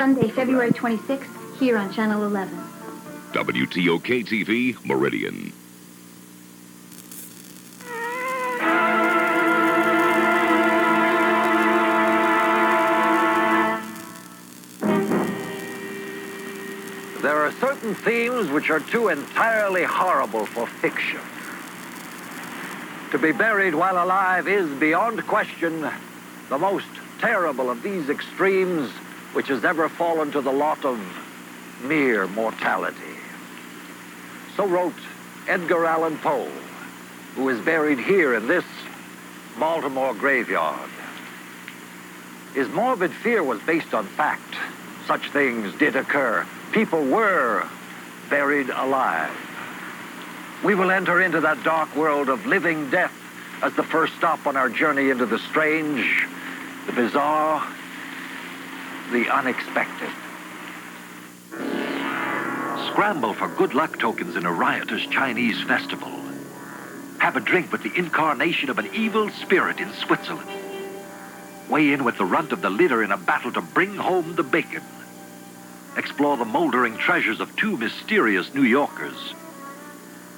Sunday, February 26th, here on Channel 11. WTOK TV, Meridian. There are certain themes which are too entirely horrible for fiction. To be buried while alive is, beyond question, the most terrible of these extremes which has ever fallen to the lot of mere mortality. So wrote Edgar Allan Poe, who is buried here in this Baltimore graveyard. His morbid fear was based on fact. Such things did occur. People were buried alive. We will enter into that dark world of living death as the first stop on our journey into the strange, the bizarre, the unexpected. Scramble for good luck tokens in a riotous Chinese festival. Have a drink with the incarnation of an evil spirit in Switzerland. Weigh in with the runt of the litter in a battle to bring home the bacon. Explore the moldering treasures of two mysterious New Yorkers.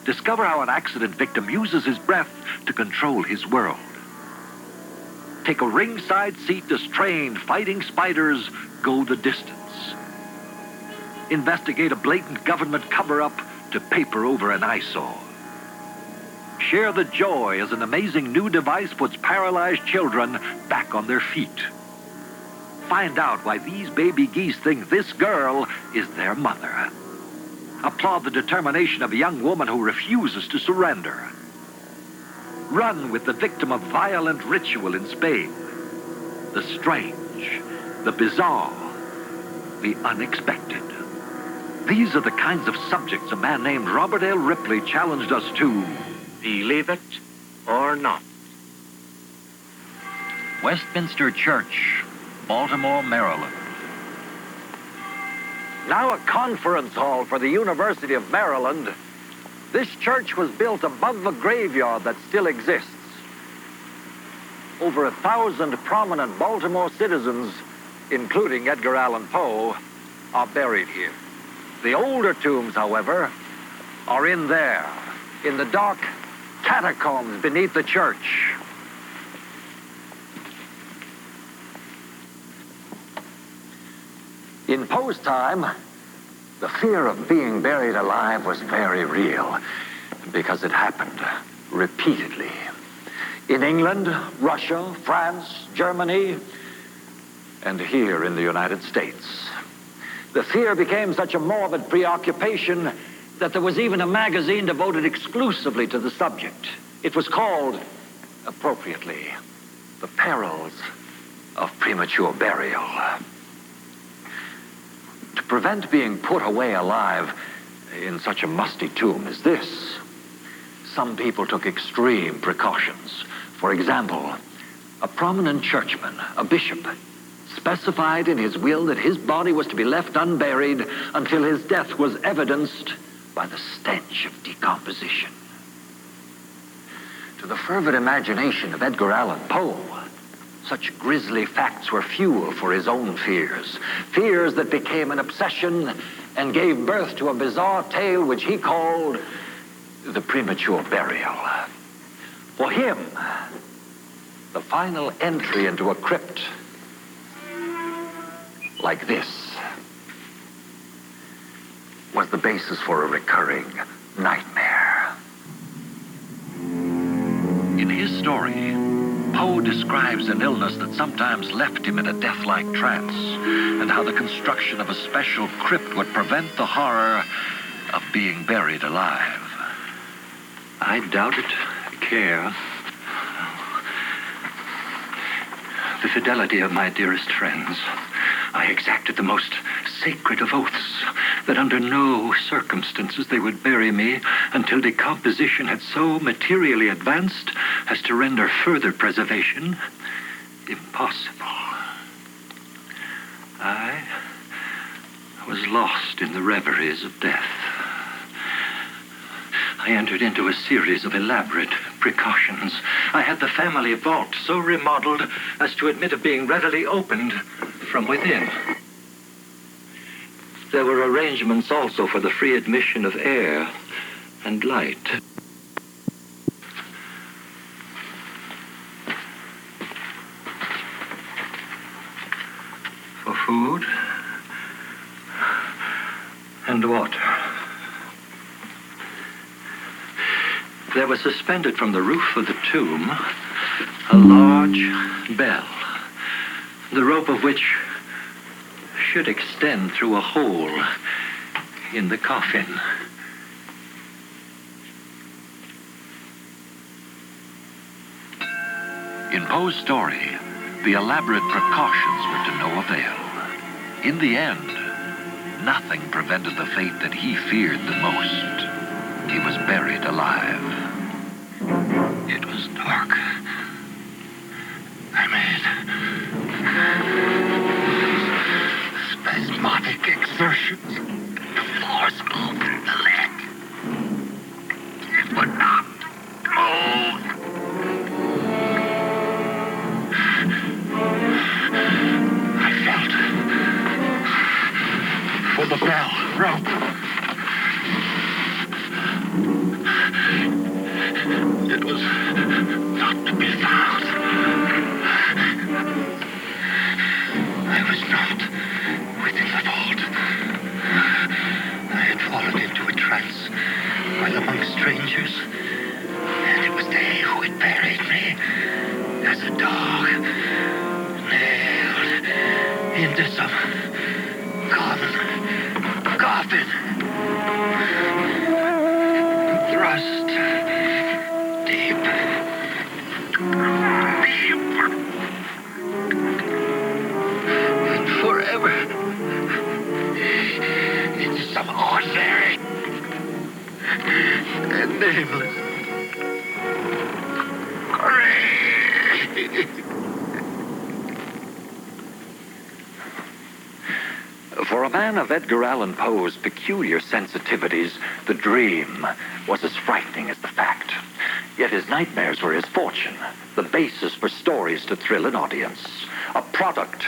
Discover how an accident victim uses his breath to control his world. Take a ringside seat as trained fighting spiders go the distance. Investigate a blatant government cover-up to paper over an eyesore. Share the joy as an amazing new device puts paralyzed children back on their feet. Find out why these baby geese think this girl is their mother. Applaud the determination of a young woman who refuses to surrender. Run with the victim of violent ritual in Spain. The strange, the bizarre, the unexpected. These are the kinds of subjects a man named Robert L. Ripley challenged us to believe it or not. Westminster Church, Baltimore, Maryland. Now a conference hall for the University of Maryland, this church was built above the graveyard that still exists. Over 1,000 prominent Baltimore citizens, including Edgar Allan Poe, are buried here. The older tombs, however, are in there, in the dark catacombs beneath the church. In Poe's time, the fear of being buried alive was very real because it happened repeatedly. In England, Russia, France, Germany, and here in the United States. The fear became such a morbid preoccupation that there was even a magazine devoted exclusively to the subject. It was called, appropriately, The Perils of Premature Burial. To prevent being put away alive in such a musty tomb as this, some people took extreme precautions. For example, a prominent churchman, a bishop, specified in his will that his body was to be left unburied until his death was evidenced by the stench of decomposition. To the fervid imagination of Edgar Allan Poe, such grisly facts were fuel for his own fears. Fears that became an obsession and gave birth to a bizarre tale which he called the premature burial. For him, the final entry into a crypt like this was the basis for a recurring nightmare. In his story, Poe describes an illness that sometimes left him in a death-like trance, and how the construction of a special crypt would prevent the horror of being buried alive. I doubted care, the fidelity of my dearest friends. I exacted the most sacred of oaths that under no circumstances they would bury me until decomposition had so materially advanced as to render further preservation impossible. I was lost in the reveries of death. I entered into a series of elaborate precautions. I had the family vault so remodeled as to admit of being readily opened from within. There were arrangements also for the free admission of air and light. For food and water. There was suspended from the roof of the tomb a large bell, the rope of which should extend through a hole in the coffin. In Poe's story, the elaborate precautions were to no avail. In the end, nothing prevented the fate that he feared the most. He was buried alive. It was dark. I made spasmodic exertions to force open the lid. It would not move. I felt for the bell rope. It was not to be found. I was not within the vault. I had fallen into a trance while among strangers, and it was they who had buried me as a dog, nailed into some common coffin, thrust deep, and forever into some ordinary and nameless grave. For a man of Edgar Allan Poe's peculiar sensitivities, the dream was as frightening as the fact. Yet his nightmares were his fortune, the basis for stories to thrill an audience, a product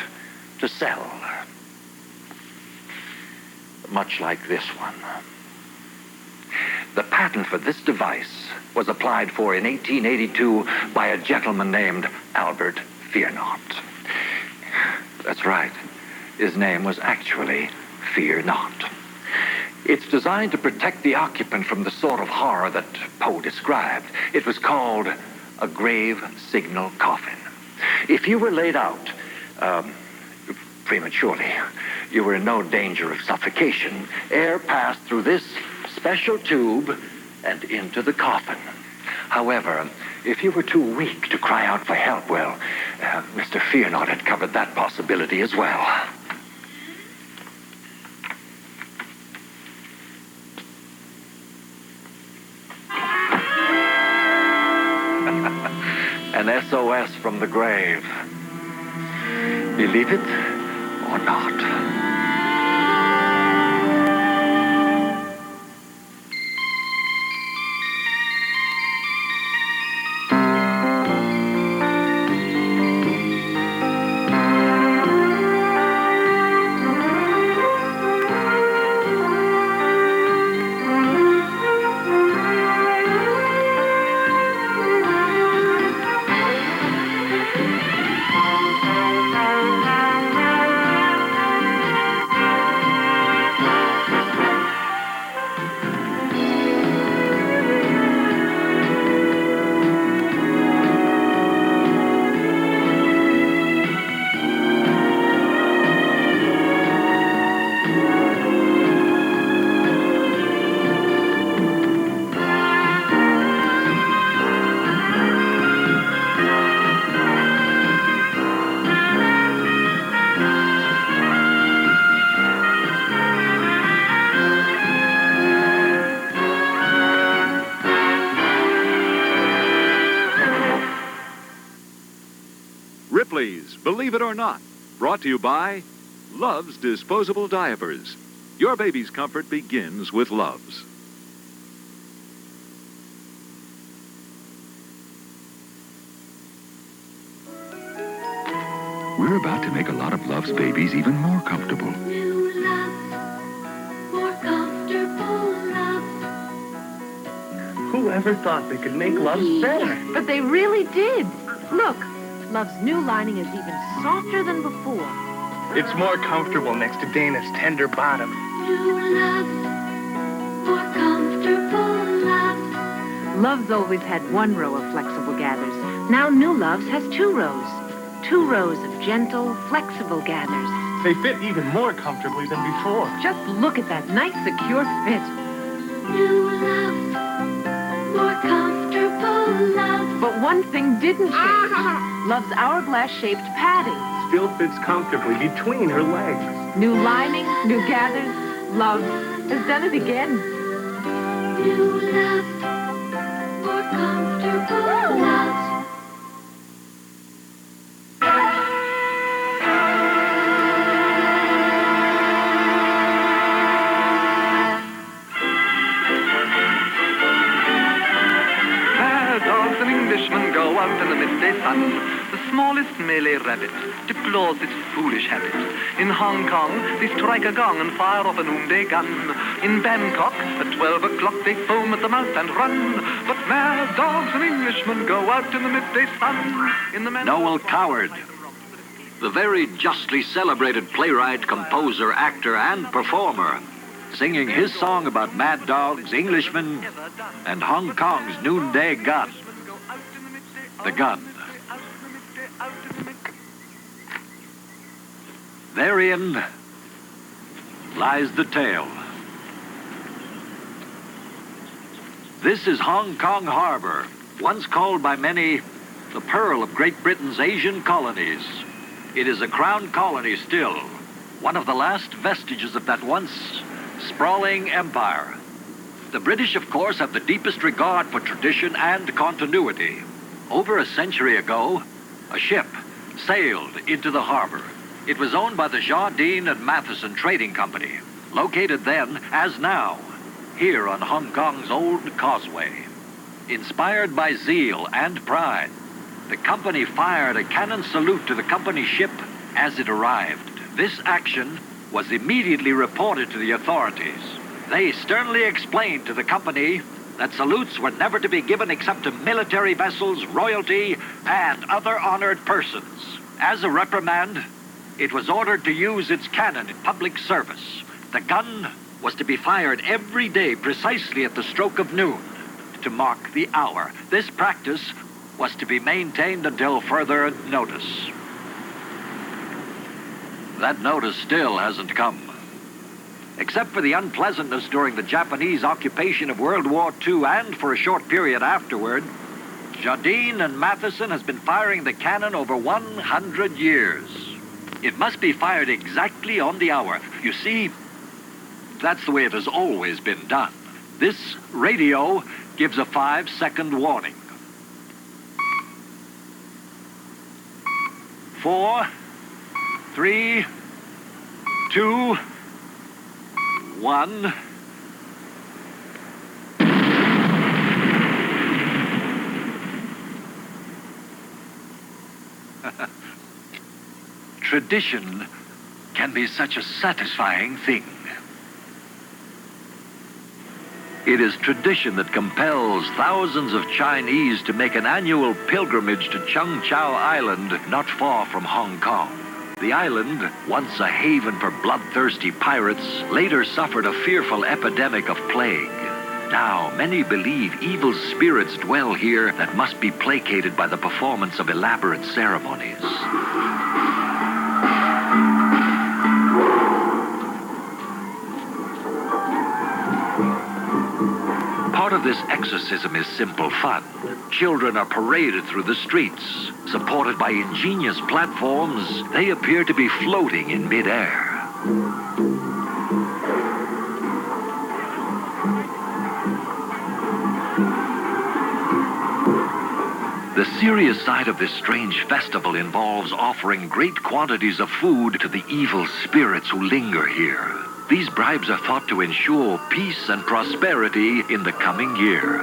to sell. Much like this one. The patent for this device was applied for in 1882 by a gentleman named Albert Fearnought. That's right. His name was actually Fear Not. It's designed to protect the occupant from the sort of horror that Poe described. It was called a grave signal coffin. If you were laid out prematurely, you were in no danger of suffocation. Air passed through this special tube and into the coffin. However, if you were too weak to cry out for help, well, Mr. Fearnought had covered that possibility as well. An SOS from the grave. Believe it or not. Ripley's Believe It or Not, brought to you by Love's Disposable Diapers. Your baby's comfort begins with Love's. We're about to make a lot of Love's babies even more comfortable. New love never thought they could make loves better. But they really did. Look, Love's new lining is even softer than before. It's more comfortable next to Dana's tender bottom. New love, more comfortable love. Love's always had one row of flexible gathers. Now New Love's has 2 rows. 2 rows of gentle, flexible gathers. They fit even more comfortably than before. Just look at that nice, secure fit. New love, more comfortable love. But one thing didn't change. Love's hourglass-shaped padding. Still fits comfortably between her legs. New lining, new gathers. Love has done it again. New love, more comfortable love. Englishmen go out in the midday sun. The smallest Malay rabbit deplores this foolish habit. In Hong Kong, they strike a gong and fire off a noonday gun. In Bangkok, at 12 o'clock, they foam at the mouth and run. But mad dogs and Englishmen go out in the midday sun. In the Noel Coward, the very justly celebrated playwright, composer, actor, and performer, singing his song about mad dogs, Englishmen, and Hong Kong's noonday gun. The gun. Therein lies the tale. This is Hong Kong Harbor, once called by many the pearl of Great Britain's Asian colonies. It is a crown colony still, one of the last vestiges of that once sprawling empire. The British, of course, have the deepest regard for tradition and continuity. Over a century ago, a ship sailed into the harbor. It was owned by the Jardine and Matheson Trading Company, located then, as now, here on Hong Kong's old causeway. Inspired by zeal and pride, the company fired a cannon salute to the company ship as it arrived. This action was immediately reported to the authorities. They sternly explained to the company that salutes were never to be given except to military vessels, royalty, and other honored persons. As a reprimand, it was ordered to use its cannon in public service. The gun was to be fired every day precisely at the stroke of noon to mark the hour. This practice was to be maintained until further notice. That notice still hasn't come. Except for the unpleasantness during the Japanese occupation of World War II and for a short period afterward, Jardine and Matheson has been firing the cannon over 100 years. It must be fired exactly on the hour. You see, that's the way it has always been done. This radio gives a 5-second warning. 4, 3, 2, 1. Tradition can be such a satisfying thing. It is tradition that compels thousands of Chinese to make an annual pilgrimage to Chung Chau Island, not far from Hong Kong. The island, once a haven for bloodthirsty pirates, later suffered a fearful epidemic of plague. Now, many believe evil spirits dwell here that must be placated by the performance of elaborate ceremonies. Part of this exorcism is simple fun. Children are paraded through the streets. Supported by ingenious platforms, they appear to be floating in midair. The serious side of this strange festival involves offering great quantities of food to the evil spirits who linger here. These bribes are thought to ensure peace and prosperity in the coming year.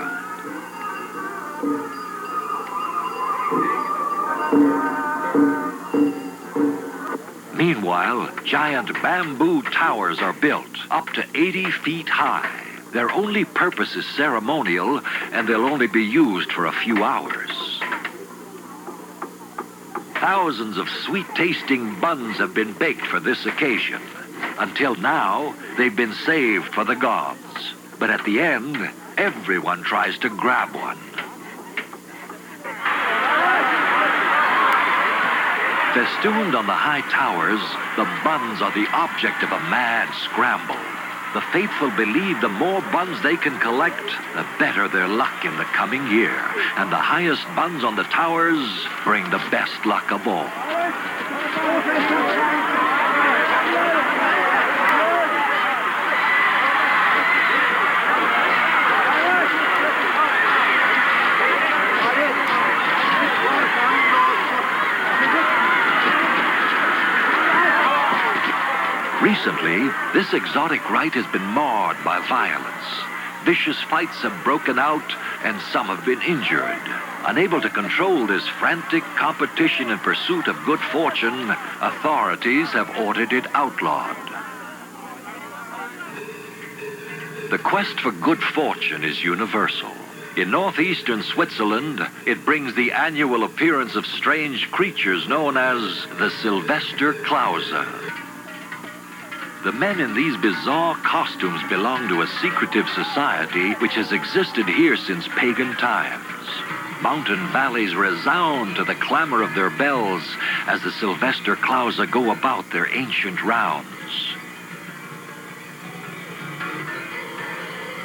Meanwhile, giant bamboo towers are built up to 80 feet high. Their only purpose is ceremonial, and they'll only be used for a few hours. Thousands of sweet-tasting buns have been baked for this occasion. Until now, they've been saved for the gods. But at the end, everyone tries to grab one. Festooned on the high towers, the buns are the object of a mad scramble. The faithful believe the more buns they can collect, the better their luck in the coming year. And the highest buns on the towers bring the best luck of all. Recently, this exotic rite has been marred by violence. Vicious fights have broken out, and some have been injured. Unable to control this frantic competition in pursuit of good fortune, authorities have ordered it outlawed. The quest for good fortune is universal. In northeastern Switzerland, it brings the annual appearance of strange creatures known as the Sylvester Klauser. The men in these bizarre costumes belong to a secretive society which has existed here since pagan times. Mountain valleys resound to the clamor of their bells as the Sylvester Klauser go about their ancient rounds.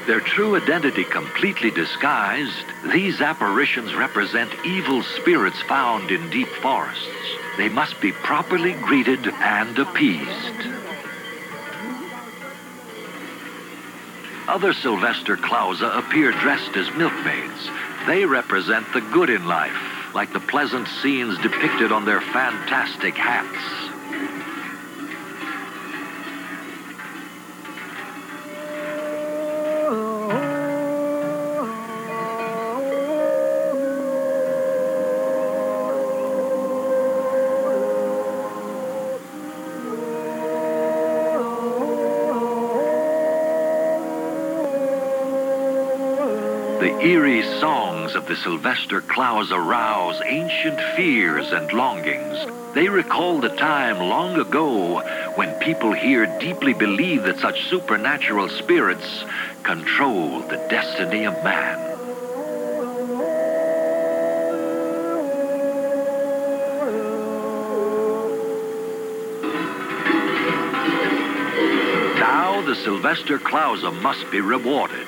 Their true identity completely disguised, these apparitions represent evil spirits found in deep forests. They must be properly greeted and appeased. Other Sylvester Klauser appear dressed as milkmaids. They represent the good in life, like the pleasant scenes depicted on their fantastic hats. The eerie songs of the Sylvester Klauser arouse ancient fears and longings. They recall the time long ago when people here deeply believed that such supernatural spirits controlled the destiny of man. Now the Sylvester Klauser must be rewarded.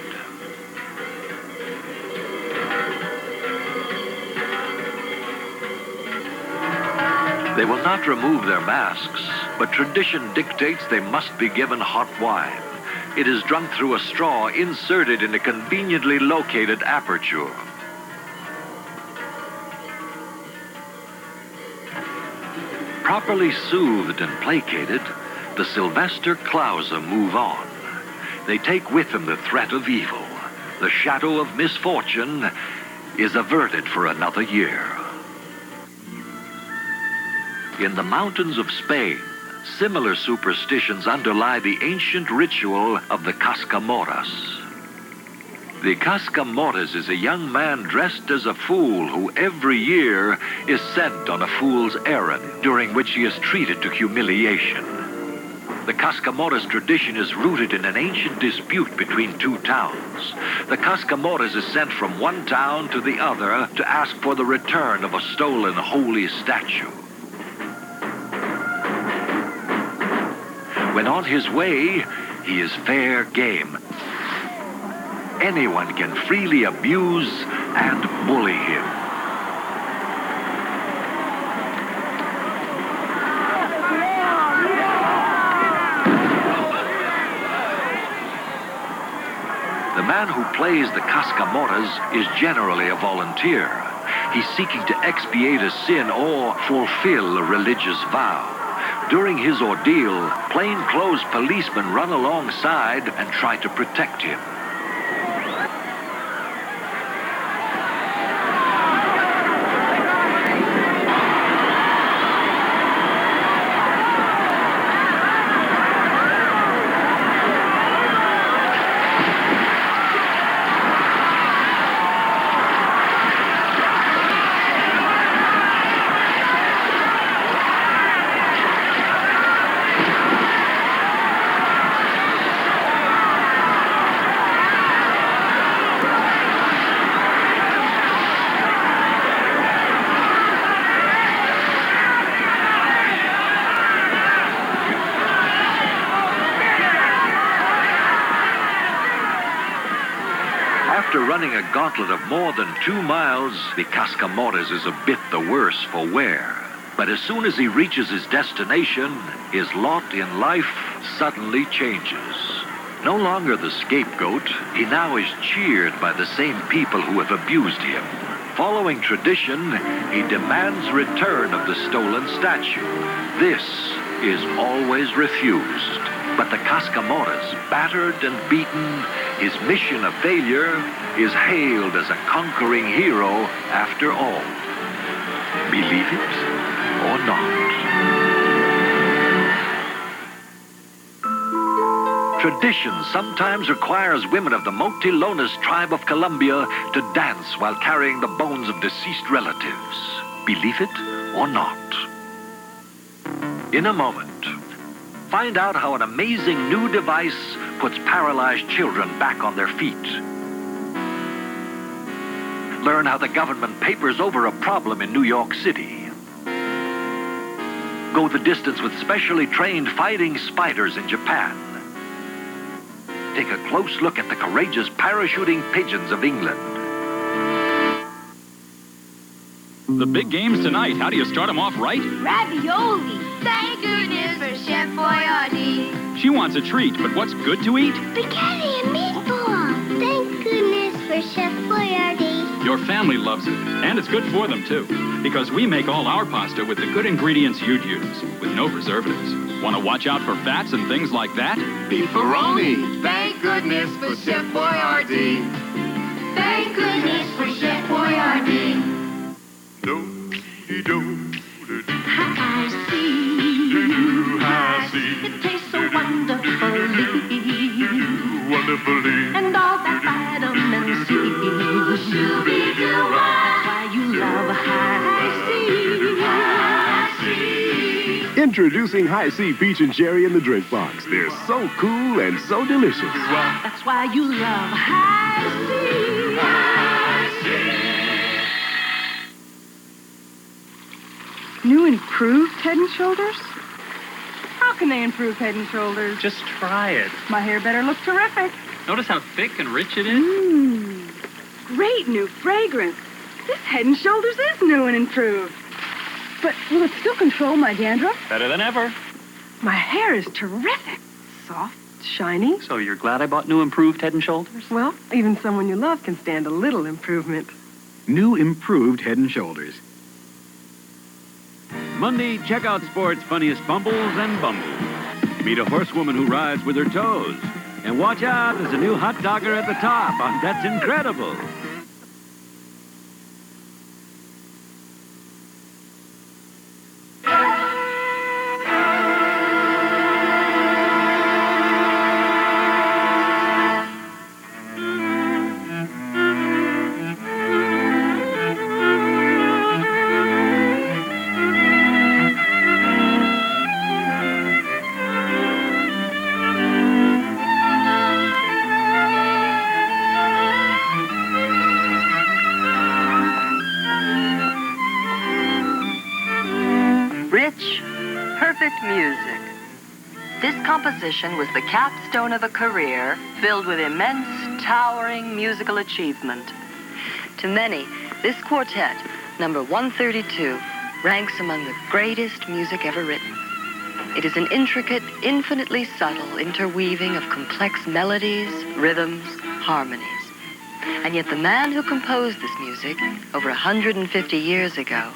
They will not remove their masks, but tradition dictates they must be given hot wine. It is drunk through a straw inserted in a conveniently located aperture. Properly soothed and placated, the Sylvester Klauser move on. They take with them the threat of evil. The shadow of misfortune is averted for another year. In the mountains of Spain, similar superstitions underlie the ancient ritual of the Cascamoras. The Cascamoras is a young man dressed as a fool who every year is sent on a fool's errand, during which he is treated to humiliation. The Cascamoras tradition is rooted in an ancient dispute between two towns. The Cascamoras is sent from one town to the other to ask for the return of a stolen holy statue. When on his way, he is fair game. Anyone can freely abuse and bully him. The man who plays the Cascamoras is generally a volunteer. He's seeking to expiate a sin or fulfill a religious vow. During his ordeal, plainclothes policemen run alongside and try to protect him. After running a gauntlet of more than 2 miles, the Cascamotes is a bit the worse for wear. But as soon as he reaches his destination, his lot in life suddenly changes. No longer the scapegoat, he now is cheered by the same people who have abused him. Following tradition, he demands return of the stolen statue. This is always refused. But the Cascamotes, battered and beaten, his mission a failure, is hailed as a conquering hero after all. Believe it or not. Tradition sometimes requires women of the Motilones tribe of Colombia to dance while carrying the bones of deceased relatives. Believe it or not. In a moment, find out how an amazing new device puts paralyzed children back on their feet. Learn how the government papers over a problem in New York City. Go the distance with specially trained fighting spiders in Japan. Take a close look at the courageous parachuting pigeons of England. The big game's tonight. How do you start them off right? Ravioli. Thank goodness for Chef Boyardee. She wants a treat, but what's good to eat? Spaghetti and meatballs. Thank goodness for Chef Boyardee. Your family loves it, and it's good for them, too, because we make all our pasta with the good ingredients you'd use, with no preservatives. Want to watch out for fats and things like that? Beefaroni. Thank goodness for Chef Boyardee. Thank goodness for Chef Boyardee. High C. It tastes so wonderfully. And all that vitamin C. That's why you love High C. Introducing High C Peach and Cherry in the drink box. They're so cool and so delicious. That's why you love High C. High C. New improved Head and Shoulders? How can they improve Head and Shoulders? Just try it. My hair better look terrific. Notice how thick and rich it is? Great new fragrance. This Head and Shoulders is new and improved. But will it still control my dandruff? Better than ever. My hair is terrific. Soft, shiny. So you're glad I bought new improved Head and Shoulders? Well, even someone you love can stand a little improvement. New improved Head and Shoulders. Monday, check out sports' funniest fumbles and bumbles. Meet a horsewoman who rides with her toes. And watch out, there's a new hot dogger at the top on That's Incredible. Music. This composition was the capstone of a career filled with immense, towering musical achievement. To many, this quartet, number 132, ranks among the greatest music ever written. It is an intricate, infinitely subtle interweaving of complex melodies, rhythms, harmonies. And yet the man who composed this music over 150 years ago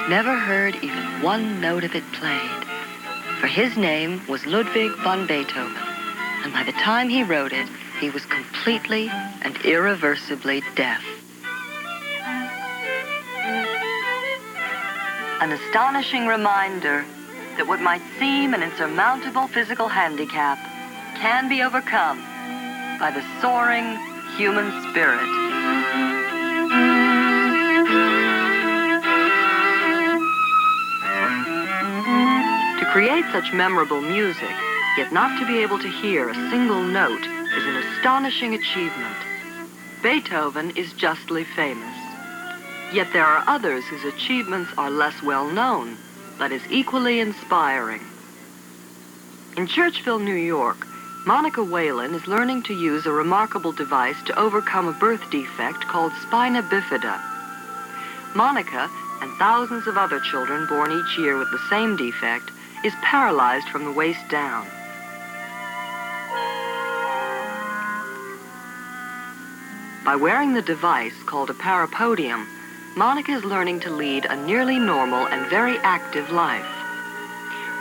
never heard even one note of it played. For his name was Ludwig van Beethoven, and by the time he wrote it, he was completely and irreversibly deaf. An astonishing reminder that what might seem an insurmountable physical handicap can be overcome by the soaring human spirit. To create such memorable music, yet not to be able to hear a single note, is an astonishing achievement. Beethoven is justly famous. Yet there are others whose achievements are less well known, but is equally inspiring. In Churchville, New York, Monica Whalen is learning to use a remarkable device to overcome a birth defect called spina bifida. Monica, and thousands of other children born each year with the same defect, is paralyzed from the waist down. By wearing the device called a parapodium, Monica is learning to lead a nearly normal and very active life.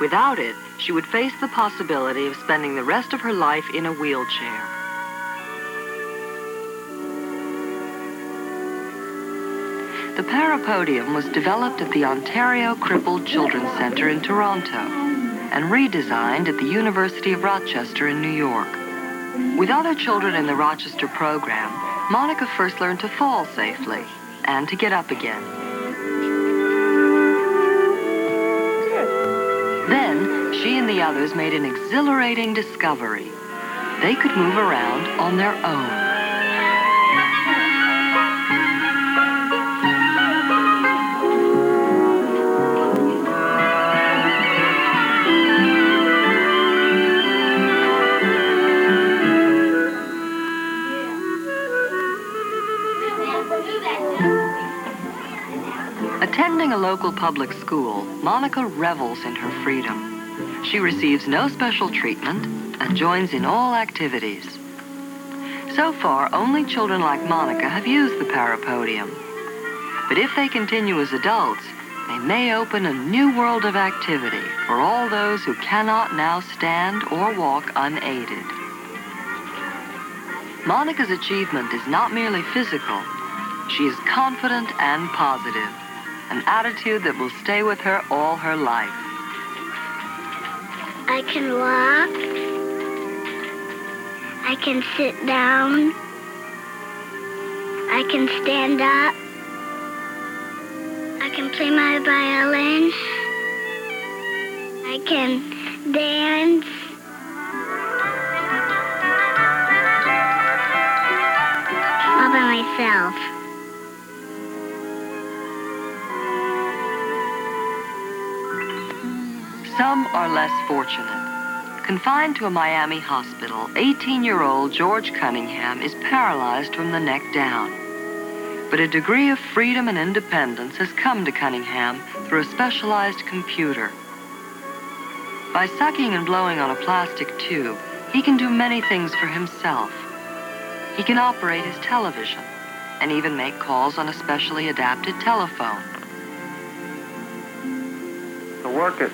Without it, she would face the possibility of spending the rest of her life in a wheelchair. The parapodium was developed at the Ontario Crippled Children's Center in Toronto and redesigned at the University of Rochester in New York. With other children in the Rochester program, Monica first learned to fall safely and to get up again. Then, she and the others made an exhilarating discovery. They could move around on their own. Attending a local public school, Monica revels in her freedom. She receives no special treatment and joins in all activities. So far, only children like Monica have used the parapodium. But if they continue as adults, they may open a new world of activity for all those who cannot now stand or walk unaided. Monica's achievement is not merely physical. She is confident and positive, an attitude that will stay with her all her life. I can walk. I can sit down. I can stand up. I can play my violin. I can dance. All by myself. Some are less fortunate. Confined to a Miami hospital, 18-year-old George Cunningham is paralyzed from the neck down. But a degree of freedom and independence has come to Cunningham through a specialized computer. By sucking and blowing on a plastic tube, he can do many things for himself. He can operate his television and even make calls on a specially adapted telephone. To work it,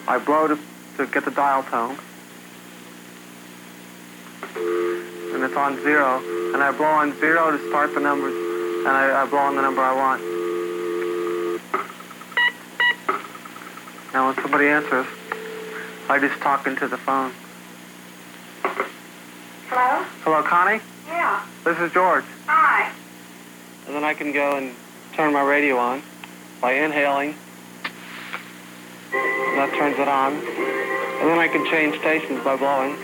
I blow to get the dial tone. And it's on 0. And I blow on 0 to start the numbers. And I blow on the number I want. Now when somebody answers, I just talk into the phone. Hello? Hello, Connie? Yeah. This is George. Hi. And then I can go and turn my radio on by inhaling. And that turns it on. And then I can change stations by blowing.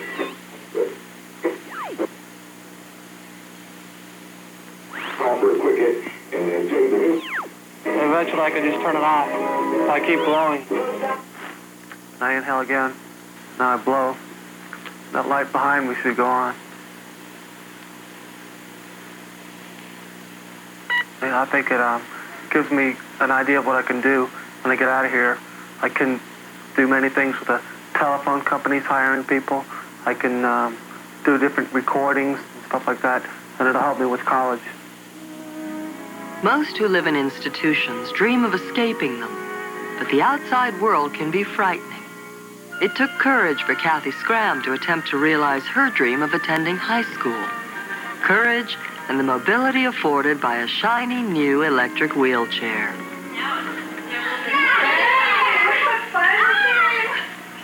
And eventually I can just turn it off. I keep blowing. And I inhale again. Now I blow. That light behind me should go on. And I think it gives me an idea of what I can do when I get out of here. I can do many things with the telephone companies hiring people. I can do different recordings and stuff like that, and it'll help me with college. Most who live in institutions dream of escaping them, but the outside world can be frightening. It took courage for Kathy Scram to attempt to realize her dream of attending high school. Courage and the mobility afforded by a shiny new electric wheelchair.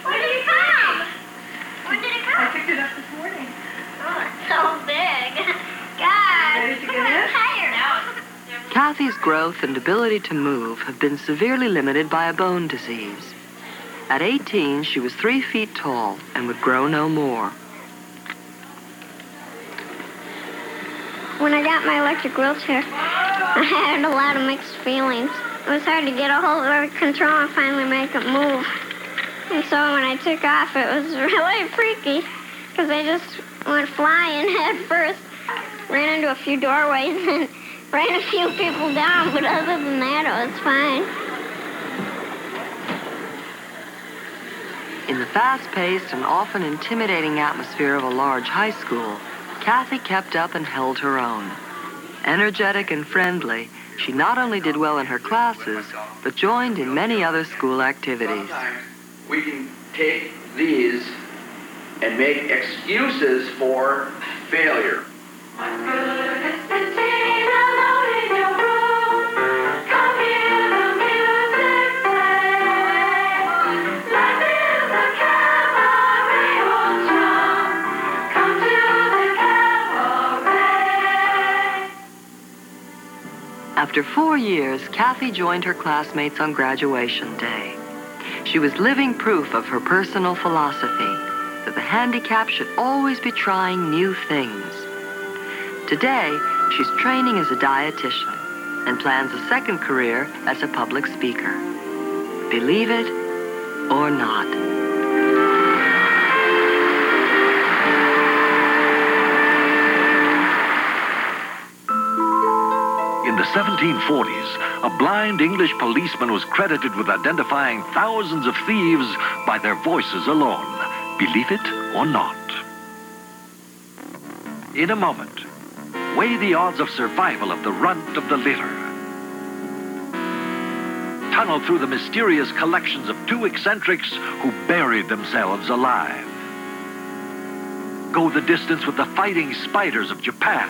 When did it come? When did it come? I picked it up this morning. Oh, it's so big. God, Ready to get in? I'm tired. Kathy's growth and ability to move have been severely limited by a bone disease. At 18, she was 3 feet tall and would grow no more. When I got my electric wheelchair, I had a lot of mixed feelings. It was hard to get a hold of the control and finally make it move. And so when I took off, it was really freaky because I just went flying head first. Ran into a few doorways and ran a few people down, but other than that, it was fine. In the fast-paced and often intimidating atmosphere of a large high school, Kathy kept up and held her own. Energetic and friendly, she not only did well in her classes, but joined in many other school activities. Sometimes we can take these and make excuses for failure. After 4 years, Kathy joined her classmates on graduation day. She was living proof of her personal philosophy that the handicapped should always be trying new things. Today, she's training as a dietitian and plans a second career as a public speaker. Believe it or not. In the 1740s, a blind English policeman was credited with identifying thousands of thieves by their voices alone. Believe it or not. In a moment, weigh the odds of survival of the runt of the litter. Tunnel through the mysterious collections of two eccentrics who buried themselves alive. Go the distance with the fighting spiders of Japan.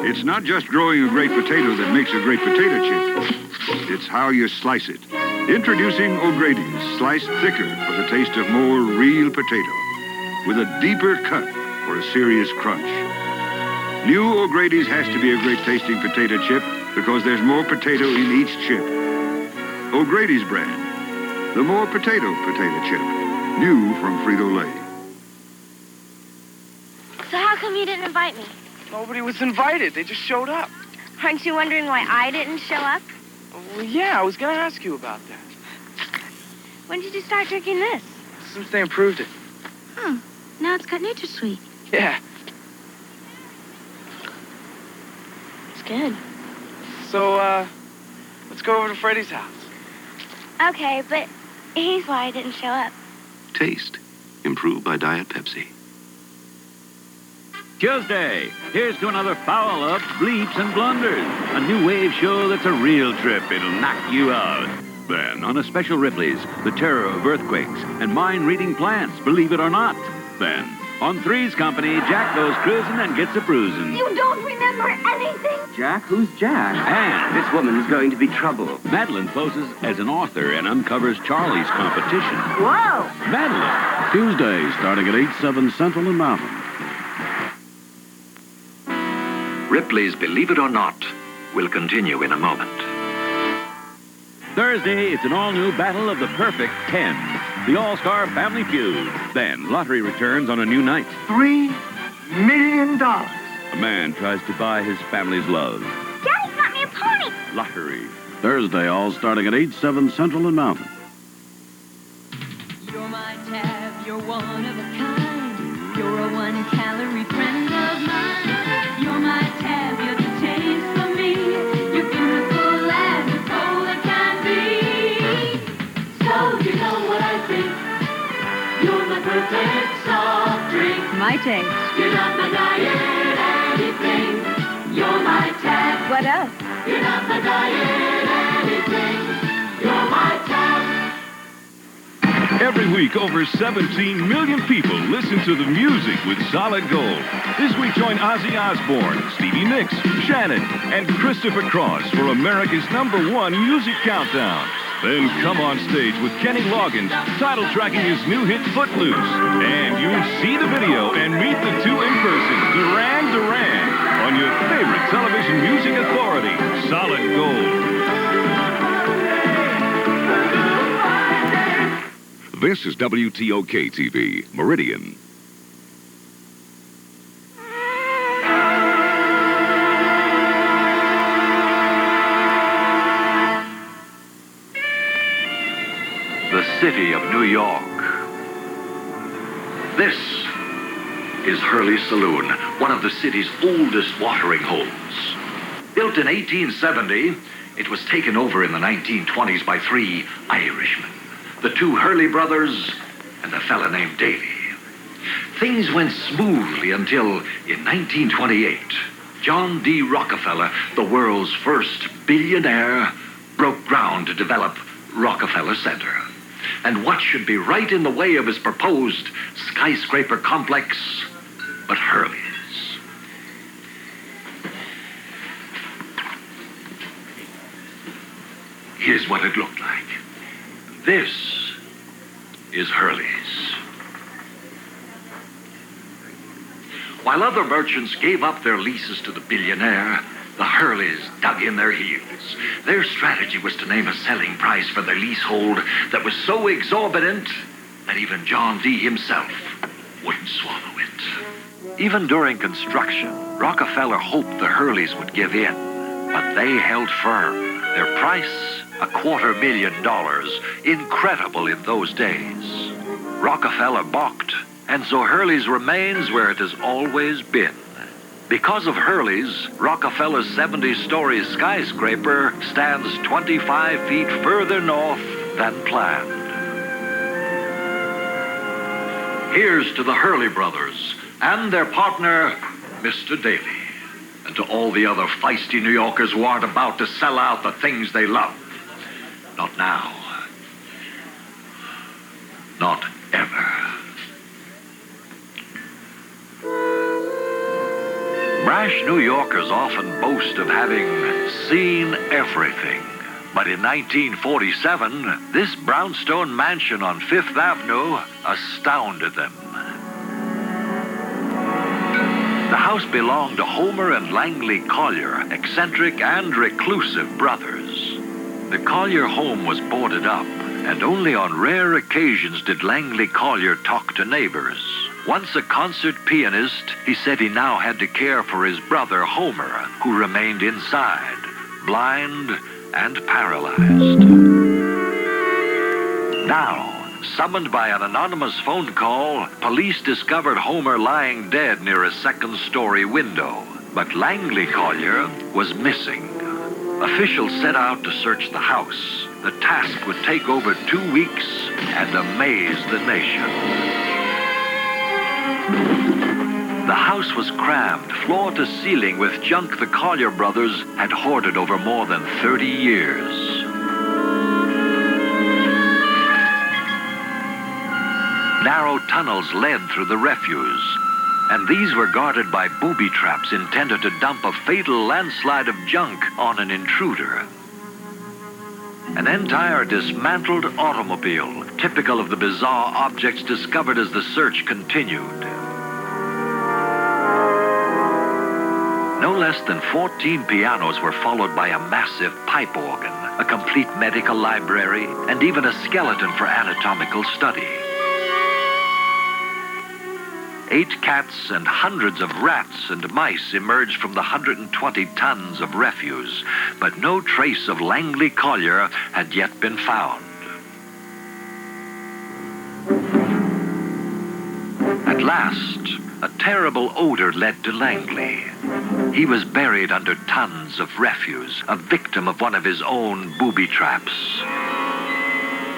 It's not just growing a great potato that makes a great potato chip. It's how you slice it. Introducing O'Grady's, sliced thicker for the taste of more real potato, with a deeper cut for a serious crunch. New O'Grady's has to be a great tasting potato chip because there's more potato in each chip. O'Grady's brand, the more potato chip, new from Frito-Lay. So how come you didn't invite me? Nobody was invited. They just showed up. Aren't you wondering why I didn't show up? Well, yeah, I was going to ask you about that. When did you start drinking this? Since they improved it. Now it's got NutraSweet. Yeah. It's good. So, let's go over to Freddie's house. Okay, but he's why I didn't show up. Taste. Improved by Diet Pepsi. Tuesday, here's to another foul of bleeps and blunders. A new wave show that's a real trip. It'll knock you out. Then, on a special Ripley's, the terror of earthquakes and mind-reading plants, believe it or not. Then, on Three's Company, Jack goes cruising and gets a bruising. You don't remember anything? Jack? Who's Jack? And this woman's going to be trouble. Madeline poses as an author and uncovers Charlie's competition. Whoa! Madeline. Tuesday, starting at 8/7 Central and Mountain. Ripley's Believe It or Not will continue in a moment. Thursday, it's an all-new battle of the perfect 10. The All-Star Family Feud. Then, lottery returns on a new night. $3 million. A man tries to buy his family's love. Daddy got me a pony. Lottery. Thursday, all starting at 8/7 Central and Mountain. You're my tab, you're one of a kind. You're a one-calorie friend of mine. You're my tab, you're the taste for me. You're beautiful as a soda can be. So you know what I think. You're my perfect soft drink. My taste. You're not my diet anything. You're my tab. What else? You're not my diet anything. You're my tab. Every week, over 17 million people listen to the music with Solid Gold. This week, join Ozzy Osbourne, Stevie Nicks, Shannon, and Christopher Cross for America's #1 music countdown. Then come on stage with Kenny Loggins, title tracking his new hit Footloose. And you'll see the video and meet the two in person, Duran Duran, on your favorite television music authority, Solid Gold. This is WTOK TV, Meridian. city of New York. This is Hurley's Saloon, one of the city's oldest watering holes. Built in 1870, it was taken over in the 1920s by 3 Irishmen, the 2 Hurley brothers and a fella named Daly. Things went smoothly until, in 1928, John D. Rockefeller, the world's first billionaire, broke ground to develop Rockefeller Center. And what should be right in the way of his proposed skyscraper complex but Hurley's? Here's what it looked like. This is Hurley's. While other merchants gave up their leases to the billionaire, the Hurleys dug in their heels. Their strategy was to name a selling price for their leasehold that was so exorbitant that even John D. himself wouldn't swallow it. Even during construction, Rockefeller hoped the Hurleys would give in, but they held firm. Their price, $250,000, incredible in those days. Rockefeller balked, and so Hurley's remains where it has always been. Because of Hurley's, Rockefeller's 70-story skyscraper stands 25 feet further north than planned. Here's to the Hurley brothers and their partner, Mr. Daly, and to all the other feisty New Yorkers who aren't about to sell out the things they love. Not now. Not ever. Brash New Yorkers often boast of having seen everything. But in 1947, this brownstone mansion on Fifth Avenue astounded them. The house belonged to Homer and Langley Collier, eccentric and reclusive brothers. The Collier home was boarded up, and only on rare occasions did Langley Collier talk to neighbors. Once a concert pianist, he said he now had to care for his brother Homer, who remained inside, blind and paralyzed. Now, summoned by an anonymous phone call, police discovered Homer lying dead near a second-story window. But Langley Collier was missing. Officials set out to search the house. The task would take over 2 weeks and amaze the nation. The house was crammed, floor to ceiling, with junk the Collier brothers had hoarded over more than 30 years. Narrow tunnels led through the refuse, and these were guarded by booby traps intended to dump a fatal landslide of junk on an intruder. An entire dismantled automobile, typical of the bizarre objects discovered as the search continued. No less than 14 pianos were followed by a massive pipe organ, a complete medical library, and even a skeleton for anatomical study. 8 cats and hundreds of rats and mice emerged from the 120 tons of refuse, but no trace of Langley Collier had yet been found. At last, a terrible odor led to Langley. He was buried under tons of refuse, a victim of one of his own booby traps.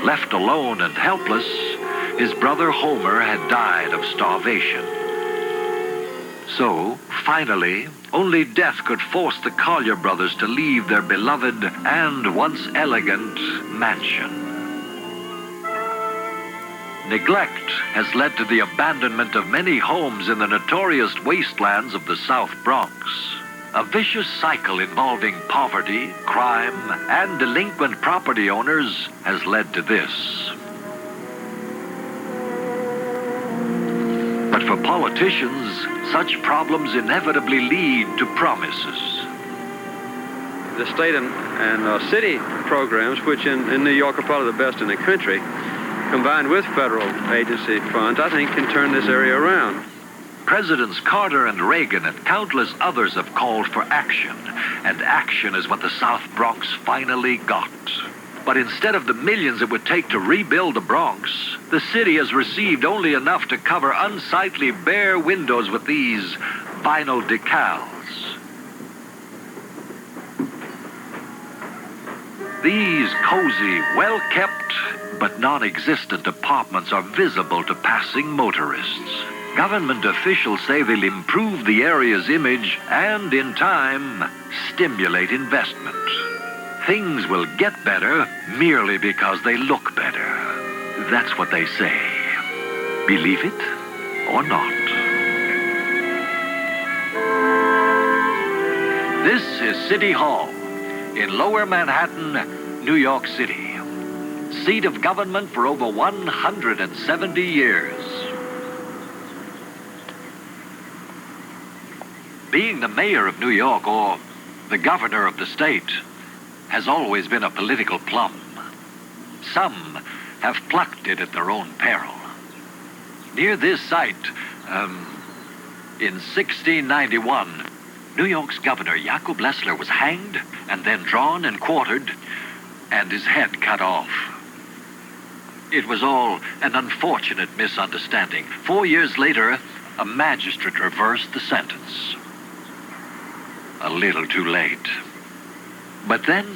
Left alone and helpless, his brother Homer had died of starvation. So, finally, only death could force the Collier brothers to leave their beloved and once elegant mansion. Neglect has led to the abandonment of many homes in the notorious wastelands of the South Bronx. A vicious cycle involving poverty, crime, and delinquent property owners has led to this. But for politicians, such problems inevitably lead to promises. The state and city programs, which in New York are probably the best in the country, combined with federal agency funds, I think can turn this area around. Presidents Carter and Reagan and countless others have called for action, and action is what the South Bronx finally got. But instead of the millions it would take to rebuild the Bronx, the city has received only enough to cover unsightly bare windows with these vinyl decals. These cozy, well-kept, but non-existent apartments are visible to passing motorists. Government officials say they'll improve the area's image and, in time, stimulate investment. Things will get better merely because they look better. That's what they say. Believe it or not. This is City Hall in Lower Manhattan, New York City. Seat of government for over 170 years. Being the mayor of New York, or the governor of the state, has always been a political plum. Some have plucked it at their own peril. Near this site, in 1691, New York's governor, Jacob Lessler, was hanged and then drawn and quartered and his head cut off. It was all an unfortunate misunderstanding. 4 years later, a magistrate reversed the sentence. A little too late. But then,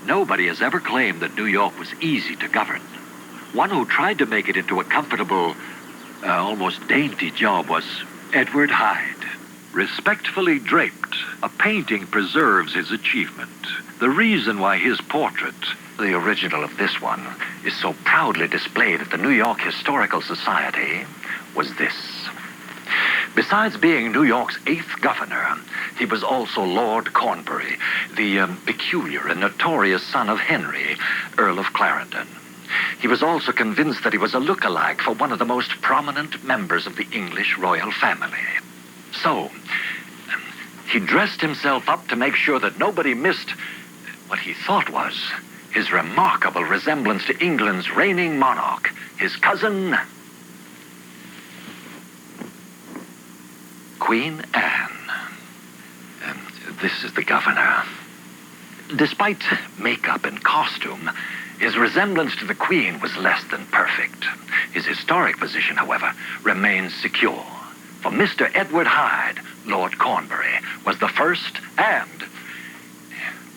nobody has ever claimed that New York was easy to govern. One who tried to make it into a comfortable, almost dainty job was Edward Hyde. Respectfully draped, a painting preserves his achievement. The reason why his portrait, The original of this one, is so proudly displayed at the New York Historical Society was this. Besides being New York's 8th governor, he was also Lord Cornbury, the peculiar and notorious son of Henry, Earl of Clarendon. He was also convinced that he was a look-alike for one of the most prominent members of the English royal family. So, he dressed himself up to make sure that nobody missed what he thought was his remarkable resemblance to England's reigning monarch, his cousin, Queen Anne. And this is the governor. Despite makeup and costume, his resemblance to the Queen was less than perfect. His historic position, however, remains secure. For Mr. Edward Hyde, Lord Cornbury, was the first and,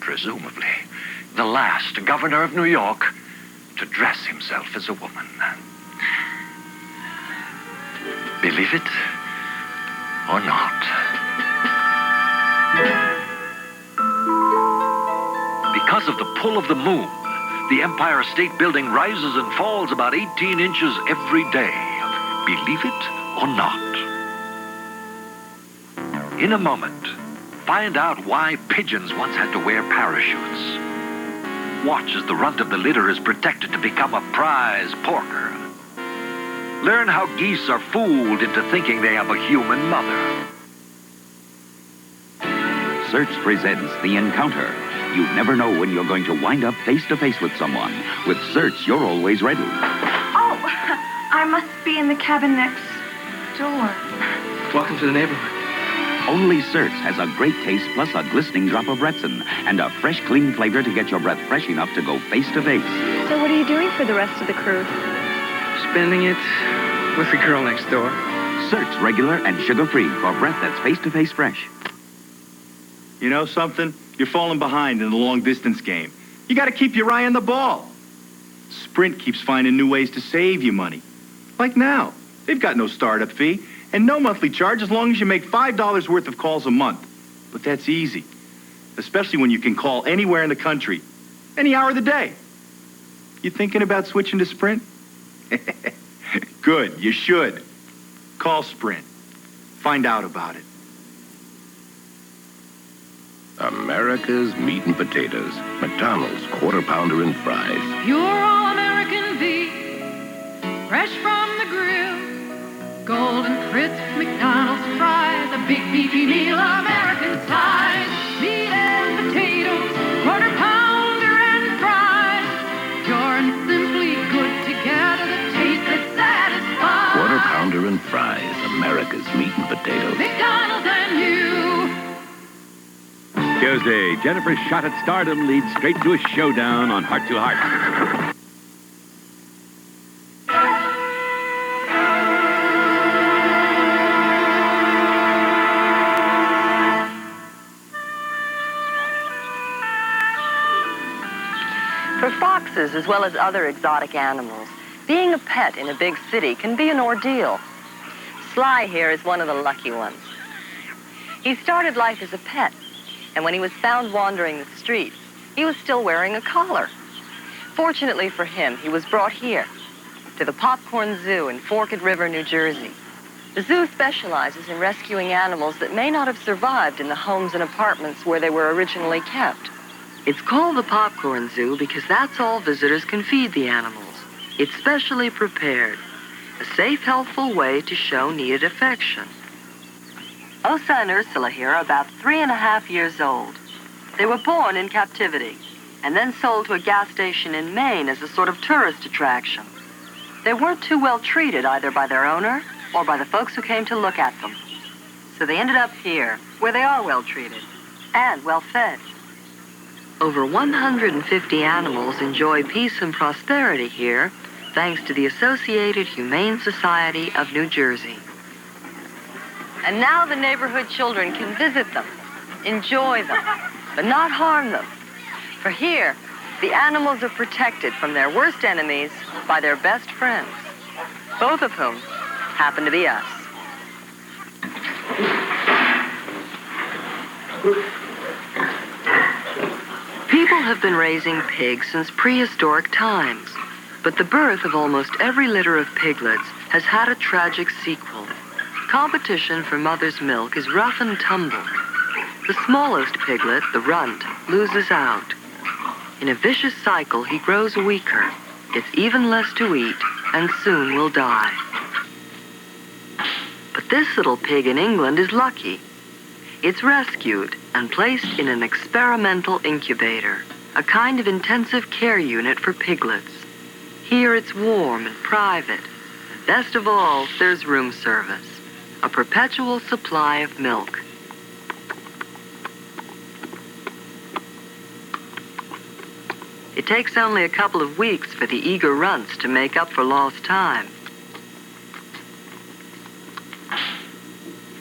presumably, the last governor of New York to dress himself as a woman. Believe it or not. Because of the pull of the moon, the Empire State Building rises and falls about 18 inches every day. Believe it or not. In a moment, find out why pigeons once had to wear parachutes. Watch as the runt of the litter is protected to become a prize porker. Learn how geese are fooled into thinking they have a human mother. Search presents The Encounter. You never know when you're going to wind up face-to-face with someone. With Search, you're always ready. Oh, I must be in the cabin next door. Welcome to the neighborhood. Only Search has a great taste plus a glistening drop of Retsin and a fresh, clean flavor to get your breath fresh enough to go face-to-face. So what are you doing for the rest of the cruise? Spending it with the girl next door. Search regular and sugar-free for breath that's face-to-face fresh. You know something? You're falling behind in the long-distance game. You got to keep your eye on the ball. Sprint keeps finding new ways to save you money. Like now, they've got no startup fee and no monthly charge as long as you make $5 worth of calls a month. But that's easy, especially when you can call anywhere in the country, any hour of the day. You thinking about switching to Sprint? Good, you should. Call Sprint. Find out about it. America's meat and potatoes. McDonald's Quarter Pounder and Fries. Pure all-American beef, fresh from the grill. Golden crisp McDonald's fries, a big beefy meal, American size. Meat and potatoes, quarter pounder and fries. Pure and simply good together, the taste that satisfies. Quarter Pounder and Fries. America's meat and potatoes. McDonald's and you. Here's Thursday, Jennifer's shot at stardom leads straight to a showdown on Heart to Heart. For foxes, as well as other exotic animals, being a pet in a big city can be an ordeal. Sly here is one of the lucky ones. He started life as a pet, and when he was found wandering the streets, he was still wearing a collar. Fortunately for him, he was brought here, to the Popcorn Zoo in Forked River, New Jersey. The zoo specializes in rescuing animals that may not have survived in the homes and apartments where they were originally kept. It's called the Popcorn Zoo because that's all visitors can feed the animals. It's specially prepared, a safe, helpful way to show needed affection. Osa and Ursula here are about 3.5 years old. They were born in captivity and then sold to a gas station in Maine as a sort of tourist attraction. They weren't too well treated either by their owner or by the folks who came to look at them. So they ended up here, where they are well treated and well fed. Over 150 animals enjoy peace and prosperity here, thanks to the Associated Humane Society of New Jersey. And now the neighborhood children can visit them, enjoy them, but not harm them. For here, the animals are protected from their worst enemies by their best friends, both of whom happen to be us. People have been raising pigs since prehistoric times, but the birth of almost every litter of piglets has had a tragic sequel. Competition for mother's milk is rough and tumble. The smallest piglet, the runt, loses out. In a vicious cycle, he grows weaker, gets even less to eat, and soon will die. But this little pig in England is lucky. It's rescued and placed in an experimental incubator, a kind of intensive care unit for piglets. Here it's warm and private. And best of all, there's room service, a perpetual supply of milk. It takes only a couple of weeks for the eager runts to make up for lost time.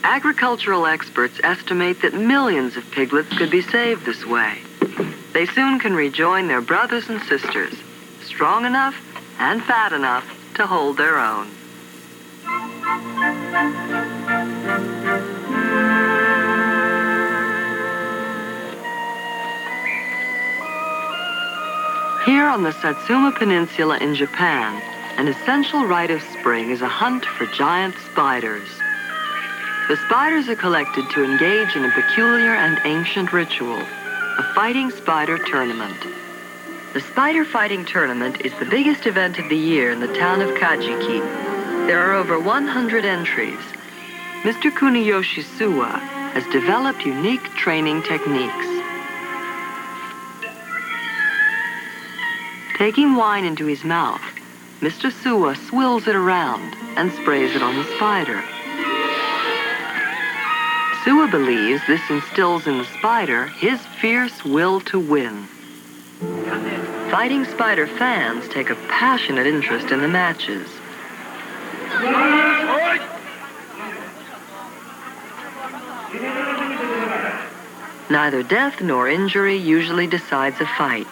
Agricultural experts estimate that millions of piglets could be saved this way. They soon can rejoin their brothers and sisters, strong enough and fat enough to hold their own. Here on the Satsuma Peninsula in Japan, an essential rite of spring is a hunt for giant spiders. The spiders are collected to engage in a peculiar and ancient ritual, a fighting spider tournament. The spider fighting tournament is the biggest event of the year in the town of Kajiki. There are over 100 entries. Mr. Kuniyoshi Suwa has developed unique training techniques. Taking wine into his mouth, Mr. Suwa swills it around and sprays it on the spider. Suwa believes this instills in the spider his fierce will to win. Fighting spider fans take a passionate interest in the matches. Neither death nor injury usually decides a fight.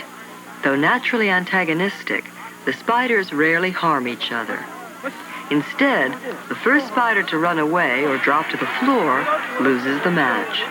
Though naturally antagonistic, the spiders rarely harm each other. Instead, the first spider to run away or drop to the floor loses the match.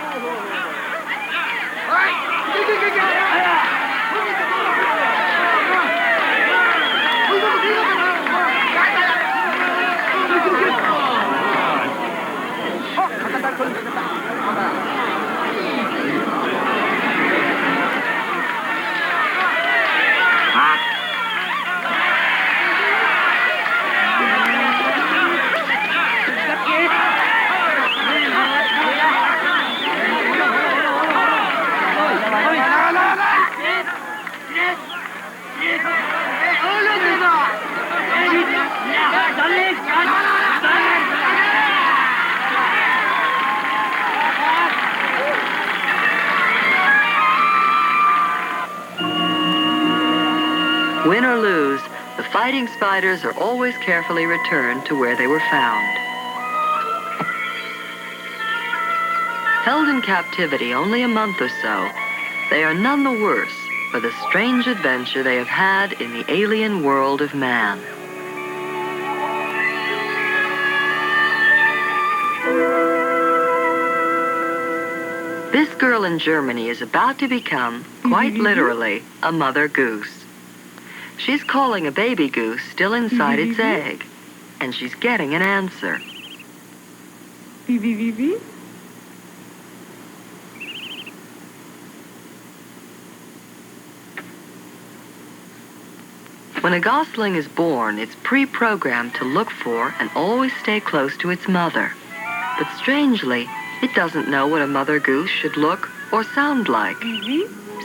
Win or lose, the fighting spiders are always carefully returned to where they were found. Held in captivity only a month or so, they are none the worse for the strange adventure they have had in the alien world of man. This girl in Germany is about to become, quite literally, a mother goose. She's calling a baby goose still inside its egg, and she's getting an answer. When a gosling is born, it's pre-programmed to look for and always stay close to its mother. But strangely, it doesn't know what a mother goose should look or sound like.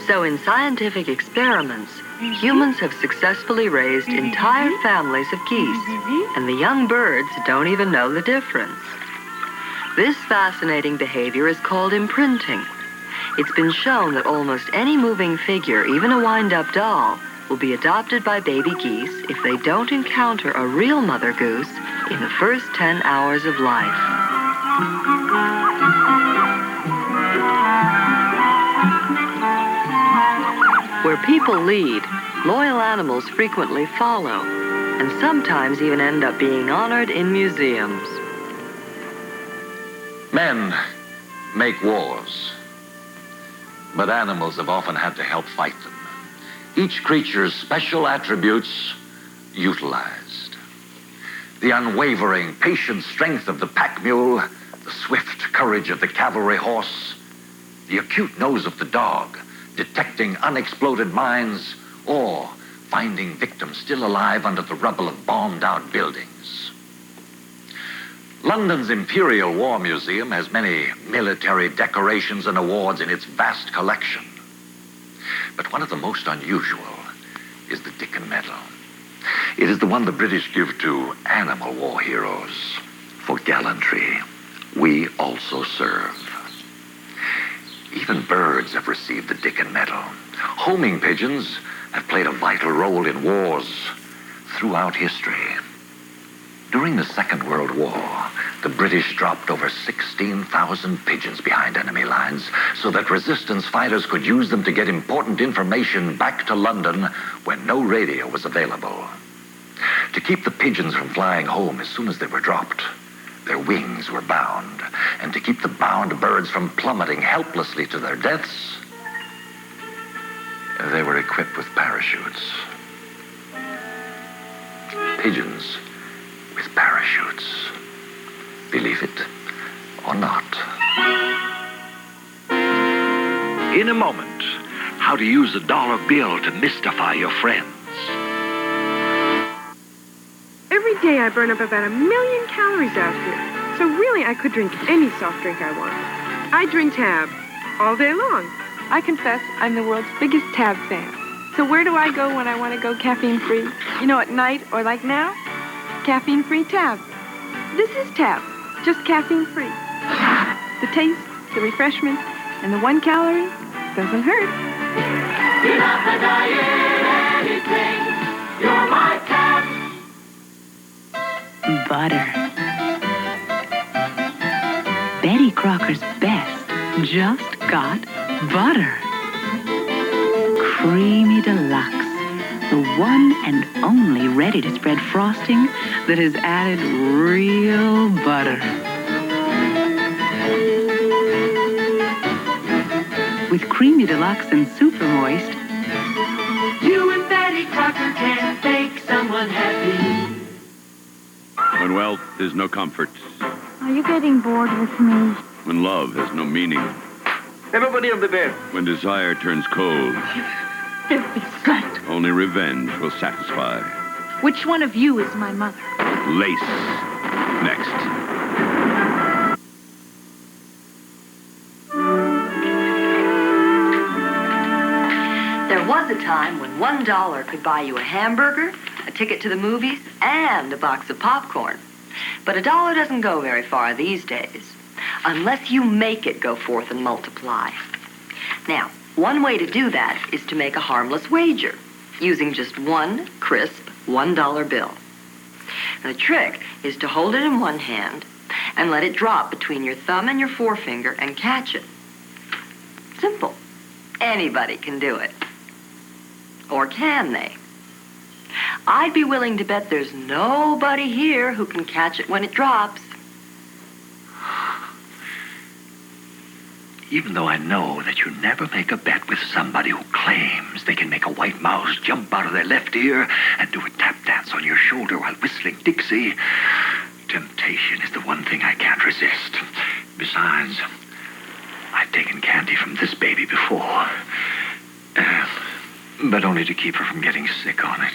So in scientific experiments, humans have successfully raised entire families of geese, and the young birds don't even know the difference. This fascinating behavior is called imprinting. It's been shown that almost any moving figure, even a wind-up doll, will be adopted by baby geese if they don't encounter a real mother goose in the first 10 hours of life. Where people lead, loyal animals frequently follow, and sometimes even end up being honored in museums. Men make wars, but animals have often had to help fight them. Each creature's special attributes utilized. The unwavering, patient strength of the pack mule, the swift courage of the cavalry horse, the acute nose of the dog, detecting unexploded mines, or finding victims still alive under the rubble of bombed-out buildings. London's Imperial War Museum has many military decorations and awards in its vast collection. But one of the most unusual is the Dickon Medal. It is the one the British give to animal war heroes. For gallantry, we also serve. Even birds have received the Dickon Medal. Homing pigeons have played a vital role in wars throughout history. During the Second World War, the British dropped over 16,000 pigeons behind enemy lines so that resistance fighters could use them to get important information back to London when no radio was available. To keep the pigeons from flying home as soon as they were dropped, their wings were bound. And to keep the bound birds from plummeting helplessly to their deaths, they were equipped with parachutes. Pigeons with parachutes. Believe it or not. In a moment, how to use a dollar bill to mystify your friends. Every day I burn up about 1 million calories out here. So really, I could drink any soft drink I want. I drink Tab all day long. I confess I'm the world's biggest Tab fan. So where do I go when I want to go caffeine-free? You know, at night or like now? Caffeine-free Tab. This is Tab, just caffeine-free. The taste, the refreshment, and the 1 calorie doesn't hurt. You're not my diet anything. You're my Tab. Butter. Betty Crocker's best just got butter. Creamy Deluxe. The one and only ready-to-spread frosting that has added real butter. With Creamy Deluxe and Super Moist, You and Betty Crocker can make someone happy. When wealth is no comfort, Are you getting bored with me? when love has no meaning, Everybody on the bed. when desire turns cold, Filthy slut. only revenge will satisfy. Which one of you is my mother? Lace. Next. There was a time when $1 could buy you a hamburger, a ticket to the movies, and a box of popcorn. But $1 doesn't go very far these days, unless you make it go forth and multiply. Now, one way to do that is to make a harmless wager. using just one crisp $1 bill. And the trick is to hold it in one hand and let it drop between your thumb and your forefinger and catch it. Simple. Anybody can do it. Or can they? I'd be willing to bet there's nobody here who can catch it when it drops. Even though I know that you never make a bet with somebody who claims they can make a white mouse jump out of their left ear and do a tap dance on your shoulder while whistling Dixie, temptation is the one thing I can't resist. Besides, I've taken candy from this baby before, but only to keep her from getting sick on it.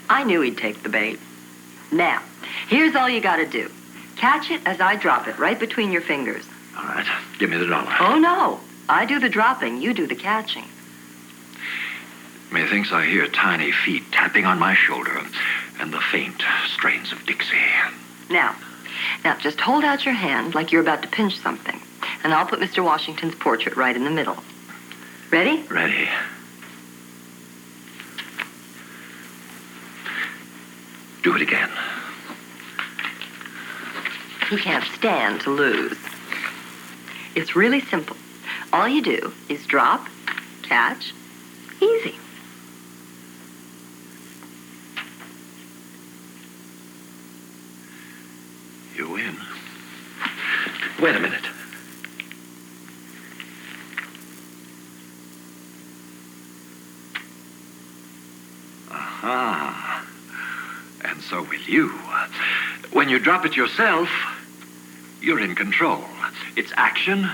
I knew he'd take the bait. Now, here's all you gotta do. Catch it as I drop it right between your fingers. All right, give me the dollar. Oh, no. I do the dropping, you do the catching. Methinks I hear tiny feet tapping on my shoulder and the faint strains of Dixie. Now, just hold out your hand like you're about to pinch something, and I'll put Mr. Washington's portrait right in the middle. Ready? Ready. Do it again. He can't stand to lose. It's really simple. All you do is drop, catch, easy. You win. Wait a minute. Aha. And so will you. When you drop it yourself, you're in control. It's action,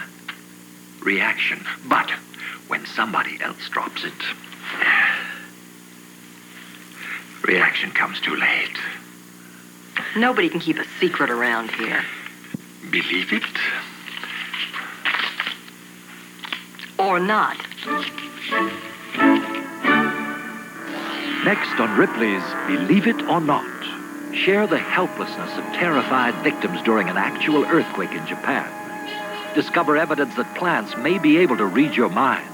reaction. But when somebody else drops it, reaction comes too late. Nobody can keep a secret around here. Believe it? Or not. Next on Ripley's Believe It or Not, share the helplessness of terrified victims during an actual earthquake in Japan. Discover evidence that plants may be able to read your mind.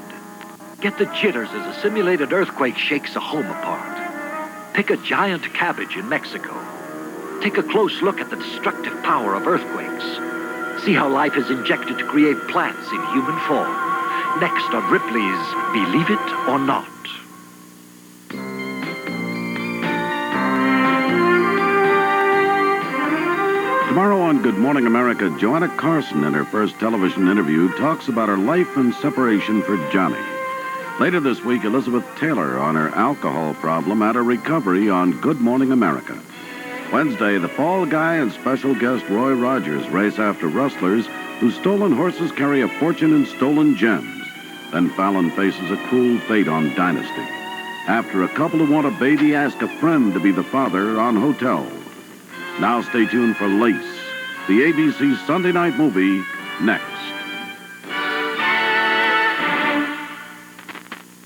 Get the jitters as a simulated earthquake shakes a home apart. Pick a giant cabbage in Mexico. Take a close look at the destructive power of earthquakes. See how life is injected to create plants in human form. Next on Ripley's Believe It or Not. Tomorrow on Good Morning America, Joanna Carson, in her first television interview, talks about her life and separation for Johnny. Later this week, Elizabeth Taylor on her alcohol problem and her recovery on Good Morning America. Wednesday, the Fall Guy and special guest Roy Rogers race after rustlers whose stolen horses carry a fortune in stolen gems. Then Fallon faces a cruel fate on Dynasty. After a couple who want a baby ask a friend to be the father on Hotel. Now stay tuned for Lace, the ABC Sunday night movie, next.